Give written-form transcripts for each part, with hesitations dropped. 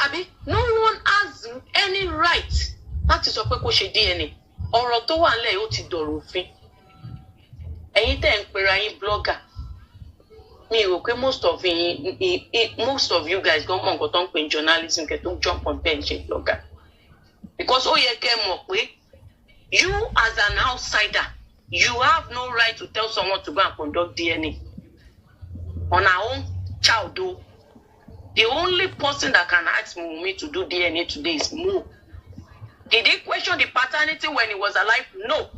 Abi, no one has any right not to sọ pé kó ṣe DNA. Ọ̀rọ̀ tó wà nílẹ̀ ó ti dọ̀rọ̀ òfin. Ẹ̀yin tẹ́ ń pera yín blogger. Mi rò pé most of you guys don't mọ nǹkan tó ń pè journalism kẹ́ tó jump on bench ṣe blogger. Because ó yẹ kẹ́ mọ̀ pé you as an outsider, you have no right to tell someone to go and conduct DNA on our own child. Though. The only person that can ask Wunmi to do DNA today is Mo. Did he question the paternity when he was alive? No.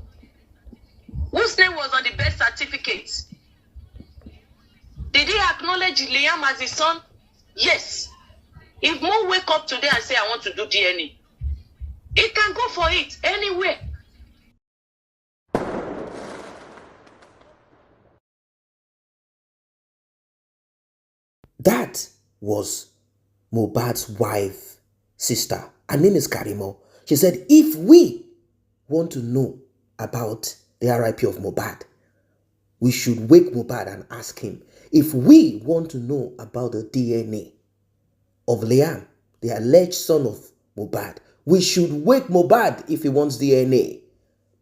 Whose name was on the birth certificate? Did he acknowledge Liam as his son? Yes. If Mo wake up today and say, I want to do DNA, he can go for it anywhere. That was Mohbad's wife, sister. Her name is Karimo. She said, if we want to know about the RIP of Mohbad, we should wake Mohbad and ask him. If we want to know about the DNA of Liam, the alleged son of Mohbad, we should wake Mohbad if he wants DNA.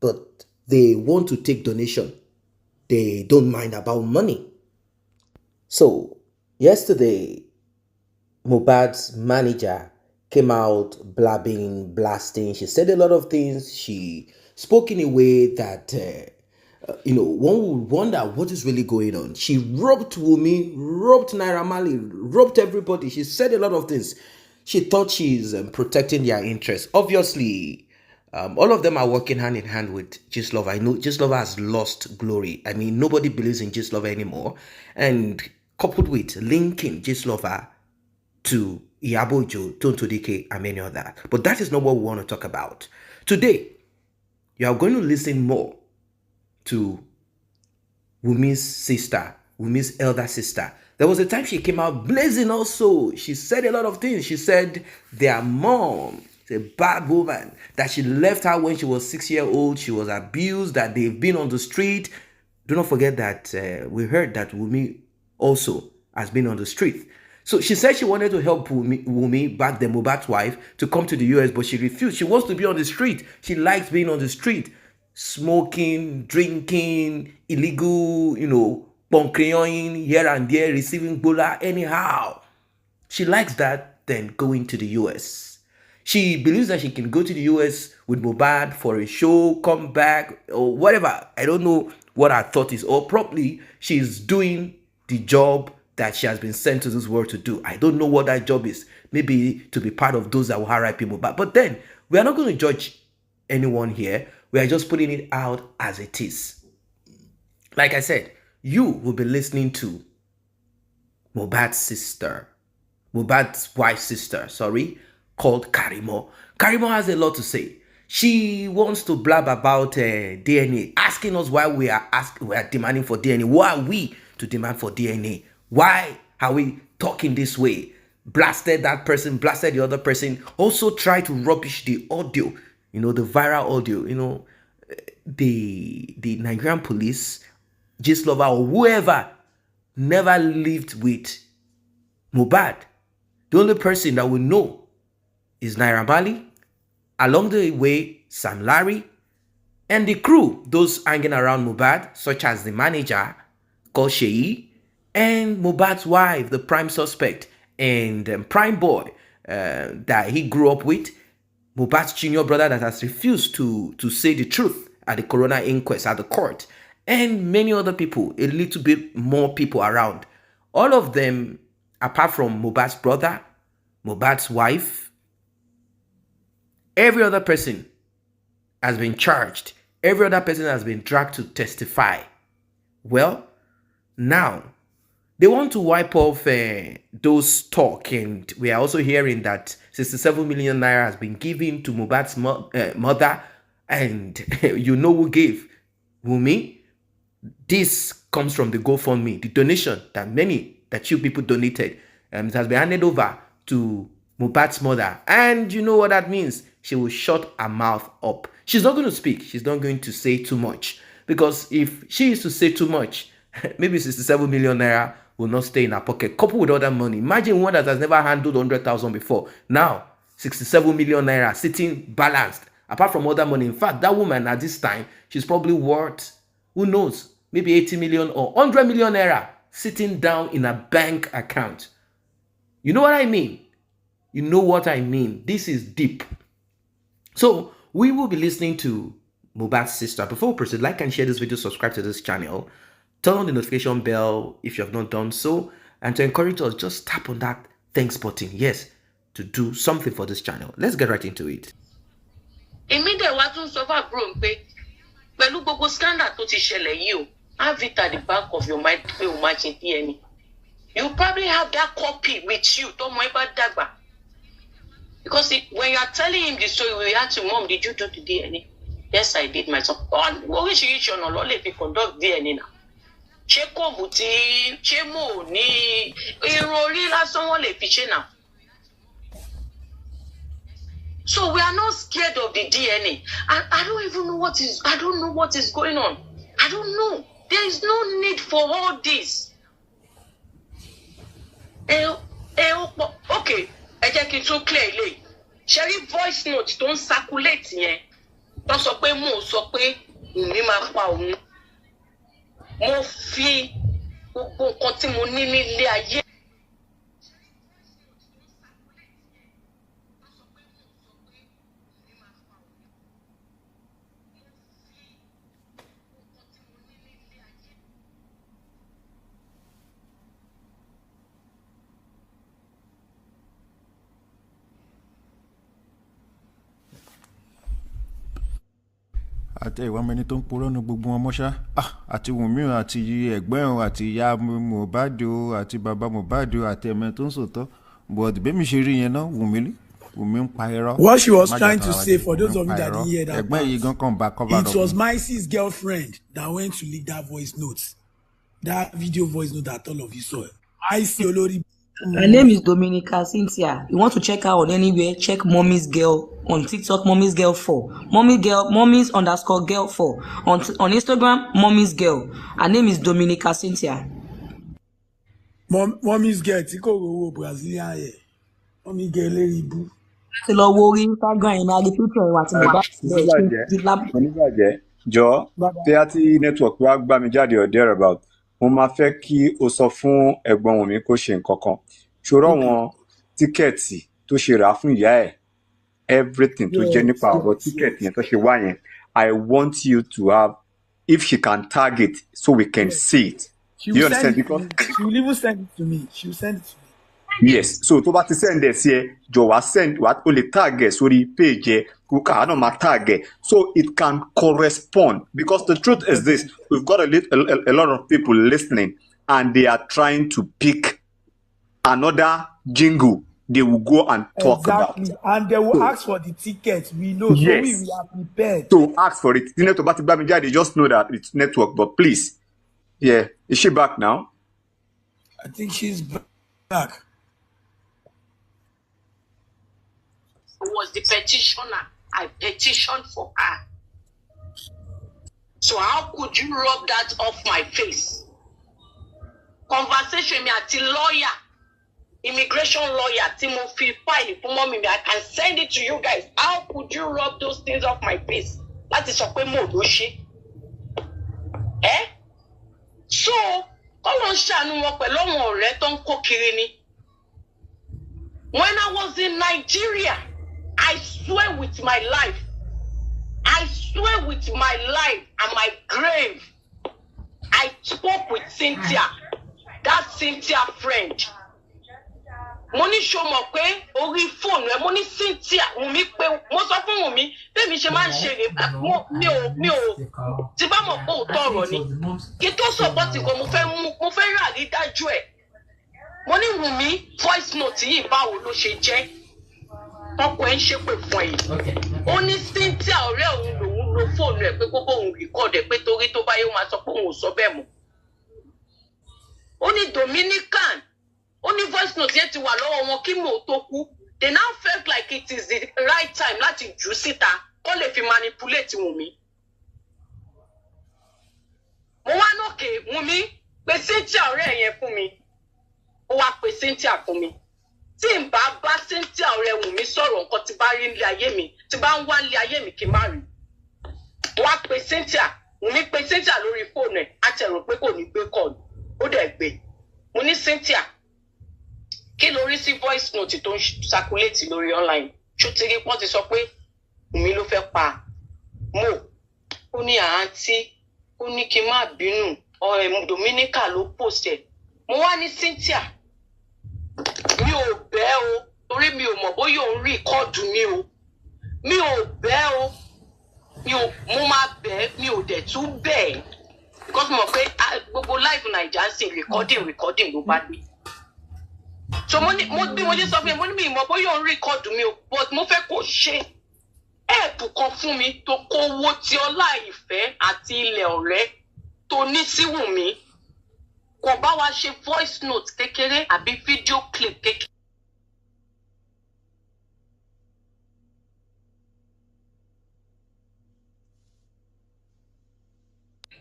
But they want to take donation. They don't mind about money. So, yesterday, Mohbad's manager came out blabbing, blasting. She said a lot of things. She spoke in a way that, one would wonder what is really going on. She roped Wunmi, roped Naira Marley, roped everybody. She said a lot of things. She thought she's protecting their interests. Obviously, all of them are working hand in hand with Gistlover. I know Gistlover has lost glory. I mean, nobody believes in Gistlover anymore. And coupled with linking Gistlover to Iyabojo, Tonto Dike, and many others. But that is not what we want to talk about. Today, you are going to listen more to Wunmi's sister, Wunmi's elder sister. There was a time she came out blazing also. She said a lot of things. She said their mom is a bad woman, that she left her when she was 6 years old. She was abused, that they've been on the street. Do not forget that we heard that Wunmi also has been on the street. So she said she wanted to help Wunmi, back the Mohbad's wife, to come to the US, but she refused. She wants to be on the street. She likes being on the street. Smoking, drinking, illegal, bunkering here and there, receiving bola anyhow. She likes that than going to the US. She believes that she can go to the US with Mohbad for a show, come back, or whatever. I don't know what her thought is. Or probably she's doing the job that she has been sent to this world to do. I don't know what that job is. Maybe to be part of those that will RIP Mohbad. But then, we are not going to judge anyone here. We are just putting it out as it is. Like I said, you will be listening to Mohbad's wife's sister, called Karimo. Karimo has a lot to say. She wants to blab about DNA, asking us why we are demanding for DNA. Why are we to demand for DNA? Why are we talking this way? Blasted that person, blasted the other person. Also try to rubbish the audio, the viral audio. The Nigerian police, Gistlover or whoever, never lived with Mohbad. The only person that will know is Naira Marley. Along the way, Sam Larry and the crew, those hanging around Mohbad, such as the manager called Sheyi, and Mohbad's wife, the prime suspect, and prime boy that he grew up with, Mohbad's junior brother that has refused to say the truth at the coroner inquest at the court, and many other people, a little bit more people around. All of them, apart from Mohbad's brother, Mohbad's wife, every other person has been charged. Every other person has been dragged to testify. Well, now, they want to wipe off those talk, and we are also hearing that 67 million naira has been given to Mohbad's mother, and who gave? Wunmi. This comes from the GoFundMe, the donation that you people donated. It has been handed over to Mohbad's mother, and you know what that means. She will shut her mouth up. She's not going to speak. She's not going to say too much, because if she is to say too much, maybe 67 million naira will not stay in her pocket, coupled with other money. Imagine one that has never handled 100,000 before. Now, 67 million naira sitting balanced, apart from other money. In fact, that woman at this time, she's probably worth, who knows, maybe 80 million or 100 million naira sitting down in a bank account. You know what I mean? You know what I mean? This is deep. So, we will be listening to Mohbad's sister. Before we proceed, like and share this video, subscribe to this channel, turn on the notification bell if you have not done so, and to encourage us, just tap on that thanks button, yes, to do something for this channel. Let's get right into it. Immediately, what you suffer from, pẹ̀lú gbogbo scandal tó ti ṣẹlẹ̀ yìí o, have it at the back of your mind pé o máa ṣe DNA. You probably have that copy with you, tó mọ ibà dàgbà. Because when you are telling him the story, we ask him, Mom, did you do the DNA? Yes, I did, my son. Oríṣiríṣi ọ̀nà ló lè fi conduct DNA náà. Ṣé kòmù tí ṣé mò ní irun orí lásán wọ́n lè fi ṣe náà? So we are not scared of the DNA. And I don't even know what is going on. I don't know. There is no need for all this. Okay, ẹ jẹ́ kí n tún clear ilé. Ṣé rí voice note tó ń circulate yẹn? Tó sọ pé mo sọ pé Wunmi máa pa òun. Mo fi gbogbo nǹkan tí mo ní nílé ayé. àti ìwà mẹni tó ń purọ́ nu gbogbo wọn mọ́ṣá àti Wunmi àti ẹ̀gbọ́n àti ìyá Mohbad àti bàbá Mohbad àti ẹ̀mẹ́ tó ń sòtọ́ but bẹ́ẹ̀ mi ṣe rí yẹn náà Wunmi ń pa irọ́. What she was trying to say, for those of you that didn't hear that ẹ̀gbọ́n yìí gan kan bá cover up. It was Maisie's girlfriend that went to leak that voice note, that video voice note that all of you saw. Maisie Olori. Her name is Dominica Cynthia. You want to check her on anywhere, check Mommy's Girl on TikTok, Mommy's Girl 4. Mommy's _ girl 4. On Instagram, Mommy's Girl. Her name is Dominica Cynthia. Mommy's Girl, Tiko wo Brazilian here. Mommy Girl Eribu. Ti lọ wo orí Instagram yẹn máa rí picture ìwà tí mo bá oníbàjẹ́ jọ Paternity network wa gbà mí jáde or thereabout. Mo máa fẹ́ kí o sọ fún ẹ̀gbọ́n Wunmi kó ṣe nǹkan kan. Ṣòro wọn tíkẹ́ẹ̀tì tó ṣe rà fún ìyá ẹ̀, everything tó jẹ́ nípa ọ̀rọ̀ tíkẹ́ẹ̀tì yẹn tó ṣe wá yẹn, I want you to have, if she can tag it so we can see it. You understand? Because she will even send it to me. She will send it to me. Yes, so tó bá ti send ẹ̀ sí ẹ, jọ wá send wá o lè tag ẹ̀ sórí page ẹ̀, kó ká náà máa tag ẹ̀, so it can correspond. Because the truth is this, we've got a lot of people listening and they are trying to pick another jingle they will go and talk about. And they will ask for the tickets. We know, yes. So we are prepared. So ask for it. They just know that it's network, but please. Yeah, is she back now? I think she's back. Was the petitioner. I petitioned for her. So how could you rub that off my face? Conversation me at lawyer, immigration lawyer, Timothy file for mommy. I can send it to you guys. How could you rub those things off my face? That is a modoshi. So, come on, Shanu Wapelong Reton Kokirini. When I was in Nigeria, I swear with my life, and my grave, I spoke with Cynthia, that Cynthia friend. Money show mo pe ori phone e money Cynthia Wunmi pe mo sọ fún Wunmi be mi ṣe man ṣe mi o ti ba mo po toro ni ki to support ko mo fẹ́ ra ri dájú ẹ mo ní Wunmi voice note yìí báwo ló ṣe jẹ́ ọkọ ẹ̀ ń ṣe pé fún ẹ ó ní Cynthia ọ̀rẹ́ òun lòun lo fóònù ẹ̀ pé kókó òun record ẹ̀ pé torí tó bá yẹ ó máa sọ pé òun ò sọ bẹ́ẹ̀ mọ́ ó ní Dominican ó ní voice note yẹn ti wà lọ́wọ́ wọn kí mo tó kú. They now felt like it is the right time láti jù síta kó lè fi manipulate Wunmi. Mo wá nókè Wunmi pé Cynthia ọ̀rẹ́ yẹn fún mi ó wá pe Cynthia fún mi tí n bá Cynthia ọ̀rẹ́ Wunmi sọ̀rọ̀ nǹkan tí bá rí nílé ayé mi tí bá ń wá nílé ayé mi kí n má rí wá pe Cynthia Wunmi pe Cynthia lórí fóònù ẹ̀ á ti rò pé kò ní gbé kọ́ọ̀lù ó dẹ̀ gbé mo ní Cynthia kí ló rí sí voice note tó ń circulate lórí online ṣó ti rí wọ́n ti sọ pé Wunmi ló fẹ́ pa Mo ó ní àǹtí ó ní kí n má bínú Dominica ló post ẹ̀ mo wá ní Cynthia mi ò bẹ́ o torí mi ò mọ̀ bóyá òun rí kọ́ọ̀dù mi o mi ò bẹ́ o mo máa bẹ́ mi ò dẹ̀ tún bẹ́ because mo mọ̀ pé gbogbo live Naija ń ṣe recording ló bá dé so mo bí mo ṣe sọ fún mi mo ní mi mọ̀ bóyá òun rí kọ́ọ̀dù mi o but mo fẹ́ kó ṣe ẹ̀ẹ̀pù kan fún mi tó kówó tí ọlá ìfẹ́ àti ilẹ̀ ọ̀rẹ́ tó ní sí Wunmi kò bá wa ṣe voice note kékeré àbí video clip kékeré.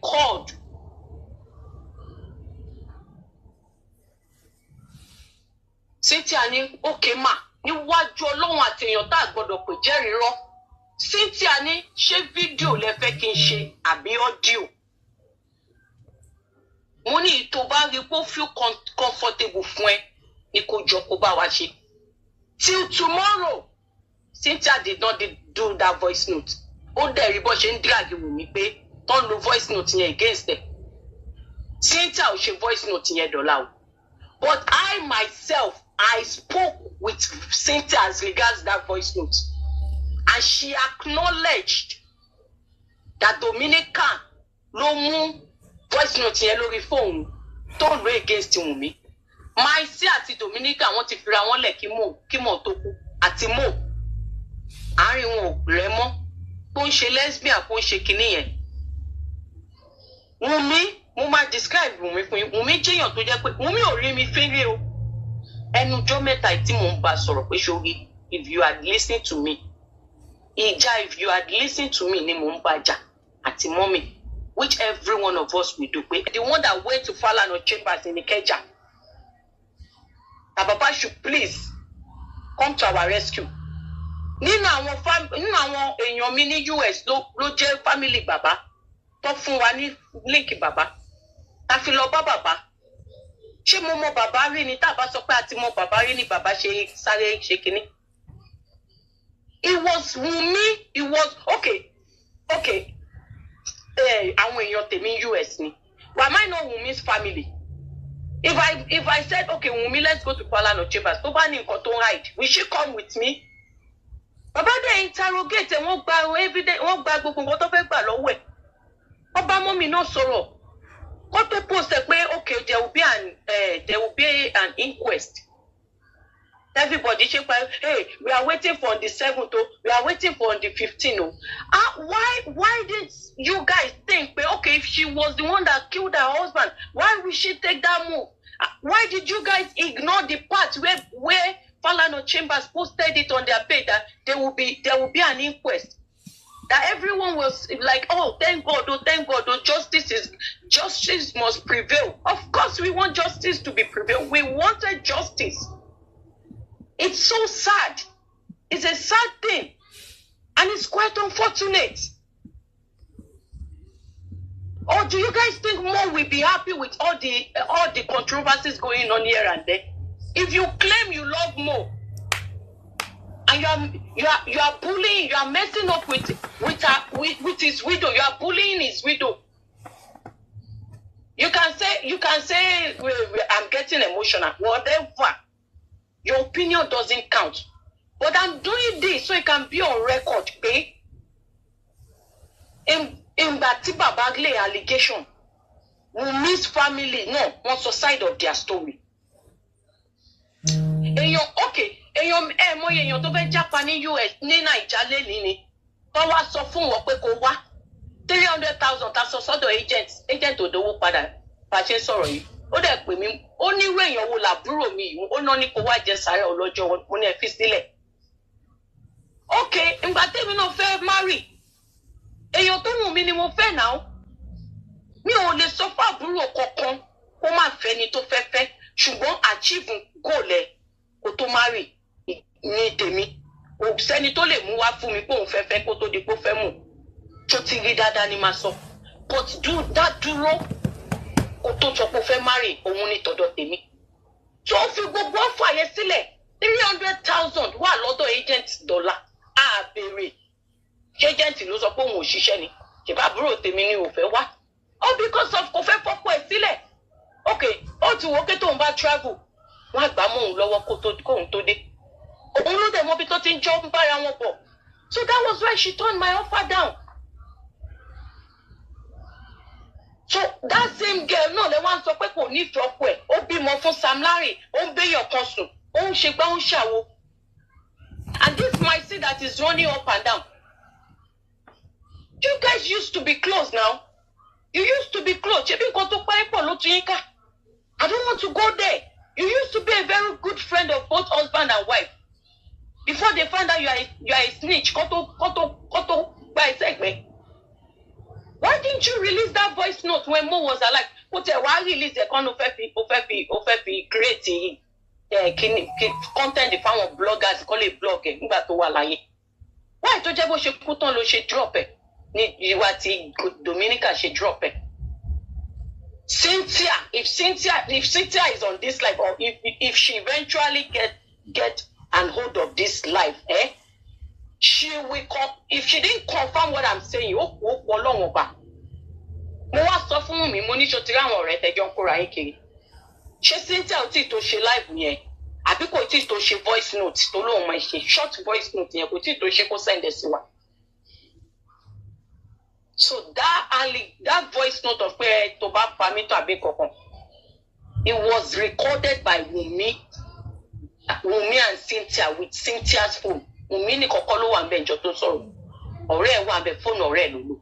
Called Cynthia ní okay ma níwájú Ọlọ́run àti èèyàn tá a gbọ́dọ̀ pè jẹ́rìí rọ́ Cynthia ní ṣé fídíò lẹ fẹ́ kí n ṣe àbí ọ́díò mo ní tó bá rí pé ó feel comfortable fún ẹ ní kó jọ kó bá wa ṣe till tomorrow Cynthia did not do that voice note ó dẹ̀ rí bó ṣe ń drag Wunmi pé tó ń lo voice note yẹn against ẹ Cynthia ò ṣe voice note yẹn dọ́là o but I myself I spoke with Cynthia as regards that voice note and she acknowledged that Dominica ló mú voice note yẹn lórí fóònù tó lò against Wunmi Maisi àti Dominica wọ́n ti fira wọn lẹ̀ kí Mo tó kú àti Mo àárín wọn ò rẹ́ mọ́ tó ń ṣe lesbian kó ń ṣe kinní yẹn Wunmi mo máa describe Wunmi fún yín Wunmi jẹ́yàn tó jẹ́ pé Wunmi ò rí mi fínrí o ẹnujọ́ mẹ́ta tí mò ń bá sọ̀rọ̀ pé ṣorí if you had listened to me ìjà if you had listened to me ni mò ń bá jà àti mọ́mì which every one of us will do pé the one that went to Falana Chambers in Ikeja that Baba should please come to our rescue nínú àwọn èèyàn mi ní US ló jẹ́ family bàbá tó fún wa ní link bàbá ta fi lọ bá bàbá ṣé mo mọ bàbá rí ni tá a bá sọ pé àti mọ bàbá rí ni bàbá ṣe sáré ṣe kínní it was Wunmi it was okay àwọn èèyàn tèmi US ni why am I not Wunmi's family if I said okay Wunmi let's go to Falana Chambers tó bá ní nǹkan tó hide will she come with me bàbá dẹ̀ interrogate wọ́n gba evidence wọ́n gba gbogbo nǹkan tó fẹ́ gbà lọ́wọ́ ẹ̀ ọba mọ́mì náà sọ̀rọ̀ kó tó post ẹ̀ pé okay there will be an inquest everybody ṣe pa hey we are waiting for the 7th we are waiting for the 15th why did you guys think pé okay if she was the one that killed her husband why would she take that move why did you guys ignore the part where Falana Chambers posted it on their page that there will be an inquest that everyone was like oh thank God justice must prevail of course we want justice to be prevail we wanted justice. It's so sad. It's a sad thing. And it's quite unfortunate. Or do you guys think Mo will be happy with all the controversies going on here and there? If you claim you love Mo and you are bullying, you are messing up with his widow, you are bullying his widow. You can say I'm getting emotional, whatever. Your opinion doesn't count. But I'm doing this so it can be on record, okay? In that Baba lay allegation, Wunmi's family, no, what's the side of their story. Èèyàn tó fẹ́ jápa ní US ní Naija lẹ́ni ni tó wá sọ fún wọn pé kó wá 300,000 ta sọ sọ́dọ̀ agent òdòwò padà bá ṣe sọ̀rọ̀ yìí ó dẹ̀ pè mí ó ní irú èèyàn wo làbúrò mi yìí ó ná ní kó wá jẹ sàárẹ̀ ọlọ́jọ́ mo ní ẹ fi sílẹ̀ okay ìgbà tèmi náà fẹ́ marry èèyàn tó wù mí ni mo fẹ́ náà mi ò lè sọ fún àbúrò kankan kó má fẹ́ ni tó fẹ́ ṣùgbọ́n achieve goal ẹ̀ kó tó marry ní tèmi kò sẹ́ni tó lè mú wá fún mi pé òun fẹ́ kó tó di pé ó fẹ́ mú tó ti rí dáadáa ni máa sọ but dúró kó tó sọ pé ó fẹ́ marry òun ní tọ̀dọ̀ tèmi tó fi gbogbo ọ̀fọ̀ yẹn sílẹ̀ 300,000 wà lọ́dọ̀ agent dọ́là á béèrè agent ló sọ pé òun ò ṣiṣẹ́ ni ṣèbá àbúrò tèmi ni ò fẹ́ wá all because of kò fẹ́ fọ́pọ̀ ẹ̀ sílẹ̀ ok ó ti wò ó pé tóun bá travel wọ́n á gbà mọ́ òun lọ́wọ́ kóun tó dé òun ló dẹ̀ mọ́ bí tó ti ń jọ́ ń bára wọn bọ̀ so that was why she turned my offer down so that same girl náà lè wá ń sọ pé kò nífẹ̀ẹ́ ọkọ ẹ̀ ó bímọ fún Sam Larry ó ń béèyàn kan sùn ó ń ṣe gbá ó ń ṣàwo and this might see that is running up and down you guys used to be close now you used to be close ṣebí nǹkan tó pa ẹ́ pọ̀ ló tún yín ká I don't want to go there you used to be a very good friend of both husband and wife before they find out you are a snitch kó tó gba ẹsẹ̀ gbẹ́. Why didn't you release that voice note when Mo was alive? Why release the kind of create content the fan of bloggers call it blogging nígbà tó wà láyé? Why tó jẹ́ bó ṣe kú tán ló ṣe drop ẹ̀ ní ìwà tí Dominica ṣe drop ẹ̀? Cynthia, if Cynthia is on this life or if she eventually get an hold of this life, she will if she didn't confirm what I'm saying, ó pọ̀ lọ́wọ́ bá. Mo wá sọ fún mi mo ní ṣó ti rí àwọn ọ̀rẹ́ tẹ́jọ́ ń kóra yín kiri. Ṣé Cynthia ò tí tó ṣe live yẹn? Àbí kò tí tó ṣe voice note tó lóun máa ṣe short voice note yẹn kò tí tó ṣe kó send ẹ̀ sí wa. So that voice note of pé tó bá pa mí tó àbí kankan, it was recorded by Wunmi and Cynthia with Cynthia's phone. Wunmi ní kọ́kọ́ ló wà ńbẹ̀ ìjọ tó sọ̀rọ̀. Ọ̀rẹ́ ẹ̀ wà ńbẹ̀ fóònù ọ̀rẹ́ ẹ̀ ló lò.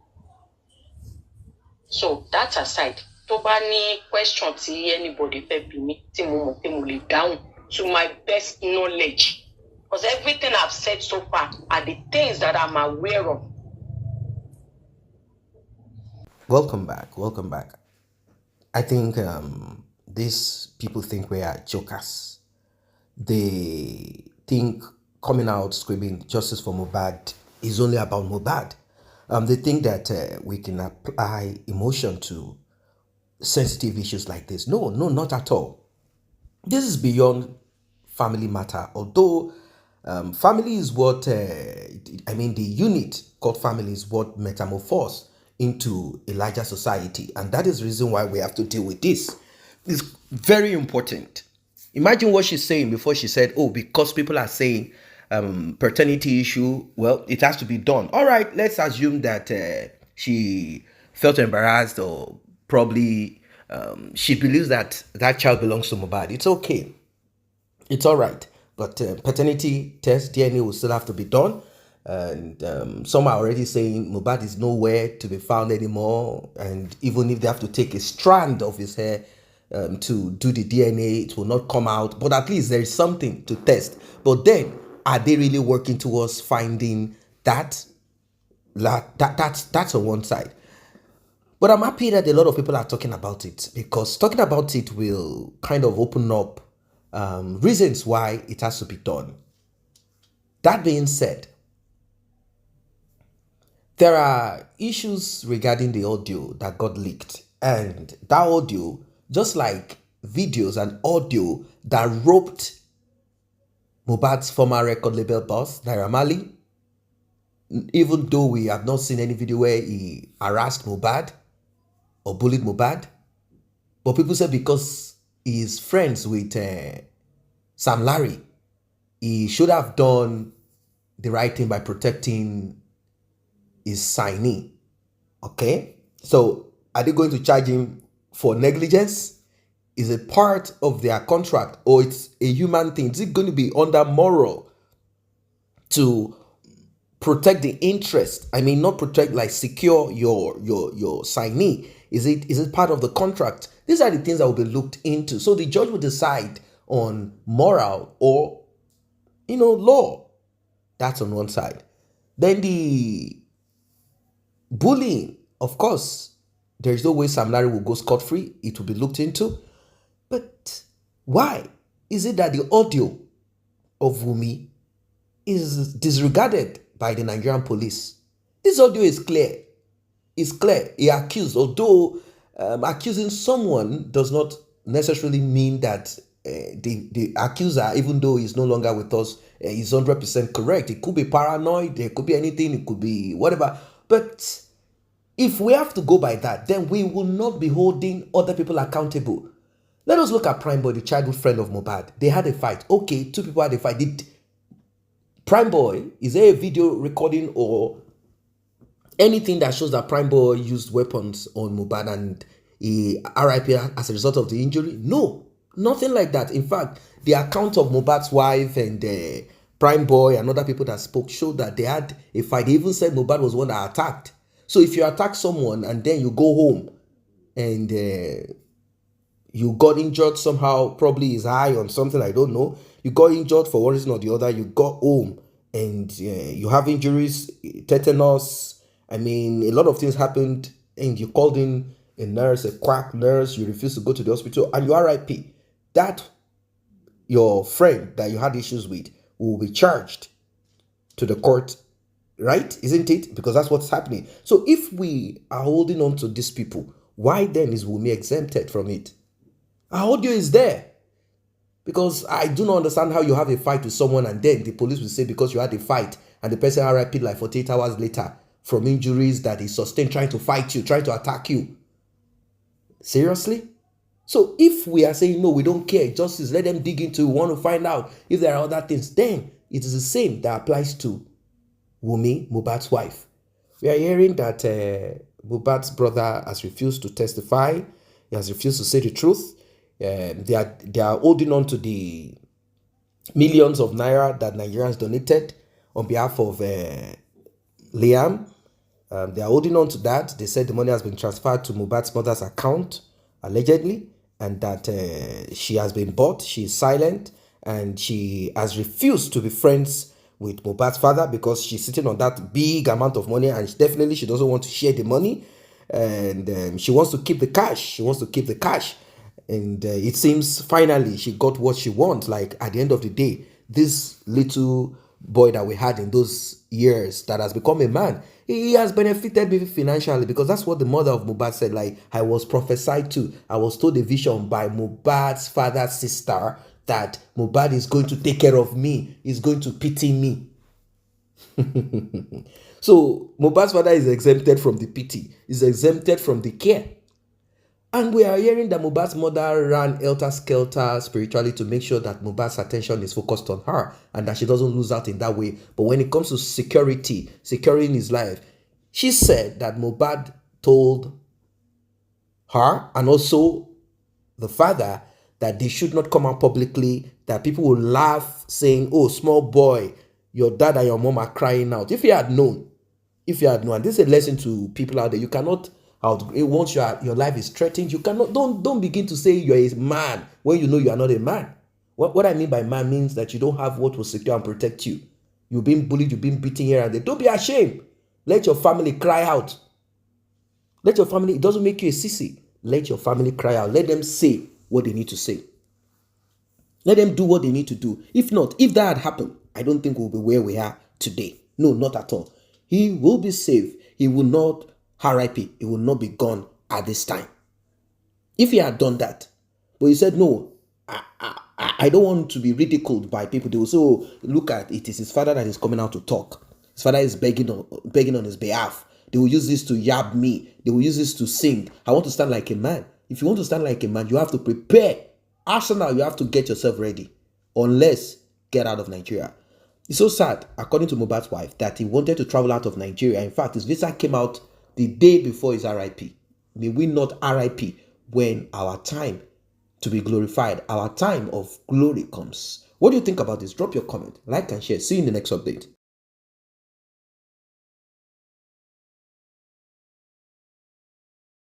So that aside, tó bá ní question tí anybody fẹ́ bí mi tí mo mọ̀ pé mo lè dáhùn to my best knowledge. Because everything I've said so far are the things that I'm aware of. Welcome back. I think these people think we are jokers. They think coming out screaming justice for Mohbad is only about Mohbad. They think that we can apply emotion to sensitive issues like this. No, not at all. This is beyond family matter. Although family is what, the unit called family is what metamorphosed into a larger society. And that is the reason why we have to deal with this. It's very important. Imagine what she's saying before she said, oh, because people are saying paternity issue, well, it has to be done. All right, let's assume that she felt embarrassed or probably she believes that that child belongs to Mohbad. It's okay. It's all right. But paternity test, DNA will still have to be done. And some are already saying Mohbad is nowhere to be found anymore. And even if they have to take a strand of his hair to do the DNA, it will not come out. But at least there is something to test. But then, are they really working towards finding that? That's on one side. But I'm happy that a lot of people are talking about it, because talking about it will kind of open up reasons why it has to be done. That being said, there are issues regarding the audio that got leaked. And that audio, just like videos and audio that roped Mohbad's former record label boss, Naira Marley, even though we have not seen any video where he harassed Mohbad or bullied Mohbad, but people say because he is friends with Sam Larry, he should have done the right thing by protecting his signee. Okay? So, are they going to charge him for negligence? Is it part of their contract, or it's a human thing? Is it going to be under moral to protect the interest? I mean, not protect, like secure your signee. Is it part of the contract? These are the things that will be looked into. So the judge will decide on moral or, law. That's on one side. Then the bullying, of course, there is no way Sam Larry will go scot-free. It will be looked into. But Why is it that the audio of Wunmi is disregarded by the Nigerian police? This audio is clear. It's clear. He accused, although accusing someone does not necessarily mean that the accuser, even though he's no longer with us, is 100% correct. It could be paranoid, it could be anything, it could be whatever. But if we have to go by that, then we will not be holding other people accountable. Let us look at Prime Boy, the childhood friend of Mohbad. They had a fight. Okay, two people had a fight. Did Prime Boy, is there a video recording or anything that shows that Prime Boy used weapons on Mohbad and he RIP as a result of the injury? No, nothing like that. In fact, the account of Mohbad's wife and Prime Boy and other people that spoke showed that they had a fight. They even said Mohbad was one that attacked. So if you attack someone and then you go home and you got injured somehow, probably is high on something, I don't know. You got injured for one reason or the other, you got home and you have injuries, tetanus. I mean, a lot of things happened and you called in a nurse, a quack nurse, you refused to go to the hospital and you RIP. That your friend that you had issues with will be charged to the court, right? Isn't it? Because that's what's happening. So if we are holding on to these people, why then is Wunmi exempted from it? Our audio is there. Because I do not understand how you have a fight with someone and then the police will say because you had a fight and the person RIP like 48 hours later from injuries that he sustained trying to fight you, trying to attack you. Seriously? So if we are saying, no, we don't care, justice, let them dig into, we want to find out if there are other things, then it is the same that applies to Wunmi, Mohbad's wife. We are hearing that Mohbad's brother has refused to testify. He has refused to say the truth. They are holding on to the millions of naira that Nigerians donated on behalf of Liam. They are holding on to that. They said the money has been transferred to Mohbad's mother's account, allegedly, and that she has been bought. She is silent, and she has refused to be friends with Mohbad's father because she's sitting on that big amount of money, and definitely she doesn't want to share the money, and she wants to keep the cash. She wants to keep the cash. And it seems finally she got what she wants. Like at the end of the day, this little boy that we had in those years that has become a man, he has benefited me financially because that's what the mother of Mohbad said. Like, I was prophesied to, I was told a vision by Mohbad's father's sister that Mohbad is going to take care of me, is going to pity me. So Mohbad's father is exempted from the pity, is exempted from the care. And we are hearing that Mohbad's mother ran helter-skelter spiritually to make sure that Mohbad's attention is focused on her and that she doesn't lose out in that way. But when it comes to security, securing his life, she said that Mohbad told her and also the father that they should not come out publicly, that people will laugh saying, oh, small boy, your dad and your mom are crying out. If you had known, and this is a lesson to people out there, you cannot once your life is threatened, you cannot, don't begin to say you're a man when you know you are not a man. What I mean by man means that you don't have what will secure and protect you. You've been bullied, you've been beaten here and there. Don't be ashamed. Let your family cry out. Let your family, it doesn't make you a sissy. Let your family cry out. Let them say what they need to say. Let them do what they need to do. If not, if that had happened, I don't think we'll be where we are today. No, not at all. He will be safe. He will not RIP, it will not be gone at this time. If he had done that, but he said, no, I don't want to be ridiculed by people. They will say, oh, look at it is his father that is coming out to talk. His father is begging on his behalf. They will use this to yab me. They will use this to sing. I want to stand like a man. If you want to stand like a man, you have to prepare. Arsenal, you have to get yourself ready. Unless, get out of Nigeria. It's so sad, according to Mohbad's wife, that he wanted to travel out of Nigeria. In fact, his visa came out the day before his RIP. May we not RIP when our time to be glorified, our time of glory comes. What do you think about this? Drop your comment, like and share. See you in the next update.